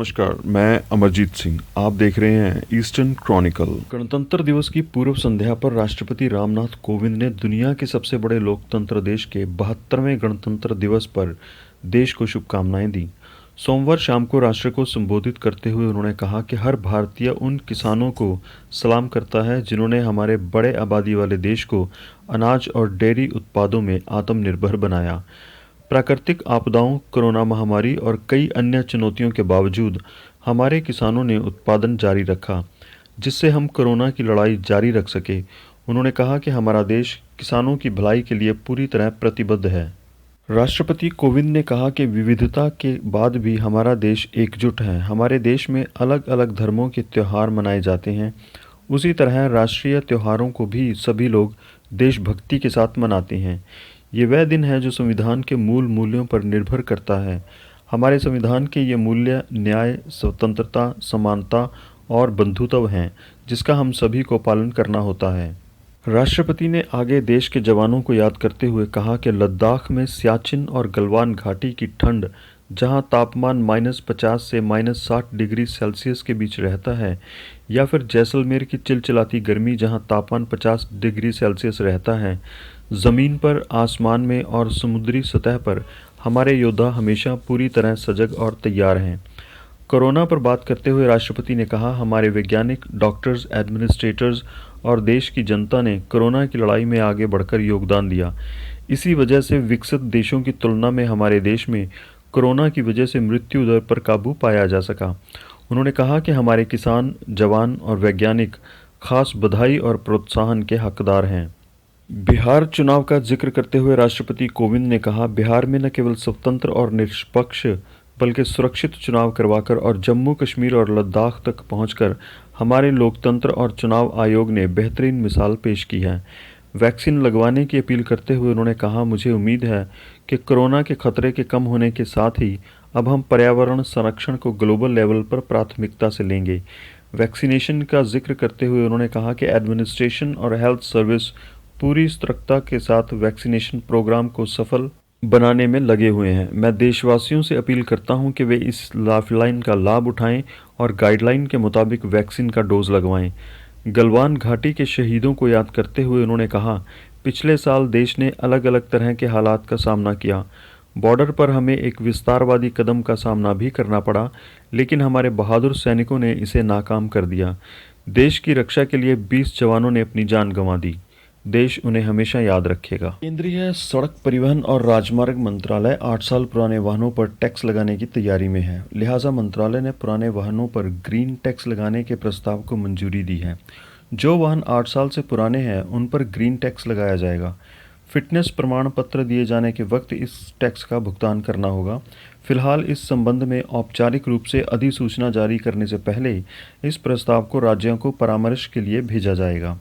नमस्कार, मैं अमरजीत सिंह। आप देख रहे हैं ईस्टर्न क्रॉनिकल। गणतंत्र दिवस की पूर्व संध्या पर राष्ट्रपति रामनाथ कोविंद ने दुनिया के सबसे बड़े लोकतंत्र देश के 72वें गणतंत्र दिवस पर देश को शुभकामनाएं दी। सोमवार शाम को राष्ट्र को संबोधित करते हुए उन्होंने कहा कि हर भारतीय उन किसानों को सलाम करता है जिन्होंने हमारे बड़े आबादी वाले देश को अनाज और डेयरी उत्पादों में आत्मनिर्भर बनाया। प्राकृतिक आपदाओं, कोरोना महामारी और कई अन्य चुनौतियों के बावजूद हमारे किसानों ने उत्पादन जारी रखा, जिससे हम कोरोना की लड़ाई जारी रख सके। उन्होंने कहा कि हमारा देश किसानों की भलाई के लिए पूरी तरह प्रतिबद्ध है। राष्ट्रपति कोविंद ने कहा कि विविधता के बाद भी हमारा देश एकजुट है। हमारे देश में अलग अलग धर्मों के त्यौहार मनाए जाते हैं, उसी तरह राष्ट्रीय त्योहारों को भी सभी लोग देशभक्ति के साथ मनाते हैं। ये वह दिन है जो संविधान के मूल मूल्यों पर निर्भर करता है। हमारे संविधान के ये मूल्य न्याय, स्वतंत्रता, समानता और बंधुत्व हैं, जिसका हम सभी को पालन करना होता है। राष्ट्रपति ने आगे देश के जवानों को याद करते हुए कहा कि लद्दाख में सियाचिन और गलवान घाटी की ठंड, जहां तापमान -50 से -60 डिग्री सेल्सियस के बीच रहता है, या फिर जैसलमेर की चिलचिलाती गर्मी जहां तापमान 50 डिग्री सेल्सियस रहता है, ज़मीन पर, आसमान में और समुद्री सतह पर हमारे योद्धा हमेशा पूरी तरह सजग और तैयार हैं। कोरोना पर बात करते हुए राष्ट्रपति ने कहा, हमारे वैज्ञानिक, डॉक्टर्स, एडमिनिस्ट्रेटर्स और देश की जनता ने कोरोना की लड़ाई में आगे बढ़कर योगदान दिया। इसी वजह से विकसित देशों की तुलना में हमारे देश में कोरोना की वजह से मृत्यु दर पर काबू पाया जा सका। उन्होंने कहा कि हमारे किसान, जवान और वैज्ञानिक खास बधाई और प्रोत्साहन के हकदार हैं। बिहार चुनाव का जिक्र करते हुए राष्ट्रपति कोविंद ने कहा, बिहार में न केवल स्वतंत्र और निष्पक्ष बल्कि सुरक्षित चुनाव करवाकर और जम्मू कश्मीर और लद्दाख तक पहुंचकर हमारे लोकतंत्र और चुनाव आयोग ने बेहतरीन मिसाल पेश की है। वैक्सीन लगवाने की अपील करते हुए उन्होंने कहा, मुझे उम्मीद है कि कोरोना के खतरे के कम होने के साथ ही अब हम पर्यावरण संरक्षण को ग्लोबल लेवल पर प्राथमिकता से लेंगे। वैक्सीनेशन का जिक्र करते हुए उन्होंने कहा कि एडमिनिस्ट्रेशन और हेल्थ सर्विस पूरी सतर्कता के साथ वैक्सीनेशन प्रोग्राम को सफल बनाने में लगे हुए हैं। मैं देशवासियों से अपील करता हूं कि वे इस लाइफलाइन का लाभ उठाएं और गाइडलाइन के मुताबिक वैक्सीन का डोज लगवाएं। गलवान घाटी के शहीदों को याद करते हुए उन्होंने कहा, पिछले साल देश ने अलग अलग तरह के हालात का सामना किया। बॉर्डर पर हमें एक विस्तारवादी कदम का सामना भी करना पड़ा, लेकिन हमारे बहादुर सैनिकों ने इसे नाकाम कर दिया। देश की रक्षा के लिए 20 जवानों ने अपनी जान गंवा दी। देश उन्हें हमेशा याद रखेगा। केंद्रीय सड़क परिवहन और राजमार्ग मंत्रालय 8 साल पुराने वाहनों पर टैक्स लगाने की तैयारी में है। लिहाजा मंत्रालय ने पुराने वाहनों पर ग्रीन टैक्स लगाने के प्रस्ताव को मंजूरी दी है। जो वाहन 8 साल से पुराने हैं उन पर ग्रीन टैक्स लगाया जाएगा। फिटनेस प्रमाण पत्र दिए जाने के वक्त इस टैक्स का भुगतान करना होगा। फिलहाल इस संबंध में औपचारिक रूप से अधिसूचना जारी करने से पहले इस प्रस्ताव को राज्यों को परामर्श के लिए भेजा जाएगा।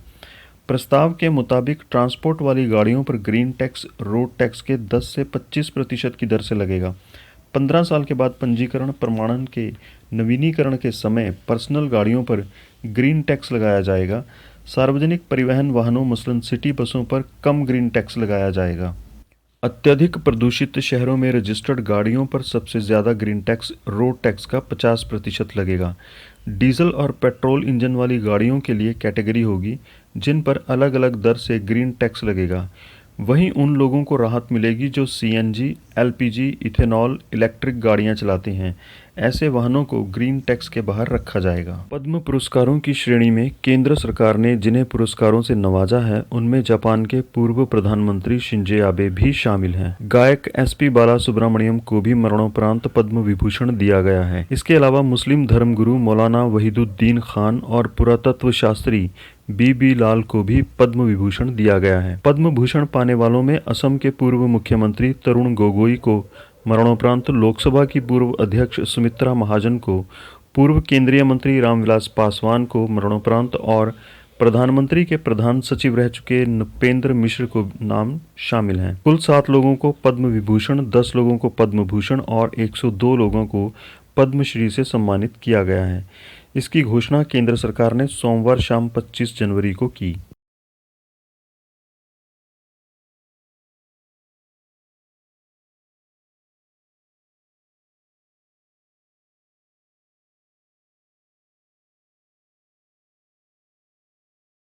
प्रस्ताव के मुताबिक ट्रांसपोर्ट वाली गाड़ियों पर ग्रीन टैक्स रोड टैक्स के 10 से 25% की दर से लगेगा। 15 साल के बाद पंजीकरण प्रमाणन के नवीनीकरण के समय पर्सनल गाड़ियों पर ग्रीन टैक्स लगाया जाएगा। सार्वजनिक परिवहन वाहनों मसलन सिटी बसों पर कम ग्रीन टैक्स लगाया जाएगा। अत्यधिक प्रदूषित शहरों में रजिस्टर्ड गाड़ियों पर सबसे ज़्यादा ग्रीन टैक्स रोड टैक्स का 50% लगेगा। डीजल और पेट्रोल इंजन वाली गाड़ियों के लिए कैटेगरी होगी जिन पर अलग अलग दर से ग्रीन टैक्स लगेगा। वहीं उन लोगों को राहत मिलेगी जो सीएनजी, एलपीजी, इथेनॉल, इलेक्ट्रिक गाड़ियां चलाते हैं। ऐसे वाहनों को ग्रीन टैक्स के बाहर रखा जाएगा। पद्म पुरस्कारों की श्रेणी में केंद्र सरकार ने जिन्हें पुरस्कारों से नवाजा है उनमें जापान के पूर्व प्रधानमंत्री शिंजो आबे भी शामिल हैं। गायक एसपी बालासुब्रमण्यम को भी मरणोपरांत पद्म विभूषण दिया गया है। इसके अलावा मुस्लिम धर्मगुरु मौलाना वहीदुद्दीन खान और पुरातत्व शास्त्री बीबी लाल को भी पद्म विभूषण दिया गया है। पद्म भूषण पाने वालों में असम के पूर्व मुख्यमंत्री तरुण गोगोई को मरणोपरांत, लोकसभा की पूर्व अध्यक्ष सुमित्रा महाजन को, पूर्व केंद्रीय मंत्री रामविलास पासवान को मरणोपरांत और प्रधानमंत्री के प्रधान सचिव रह चुके नृपेंद्र मिश्र को नाम शामिल हैं। कुल 7 लोगों को पद्म विभूषण, 10 लोगों को पद्म भूषण और 102 लोगों को पद्मश्री से सम्मानित किया गया है। इसकी घोषणा केंद्र सरकार ने सोमवार शाम 25 जनवरी को की।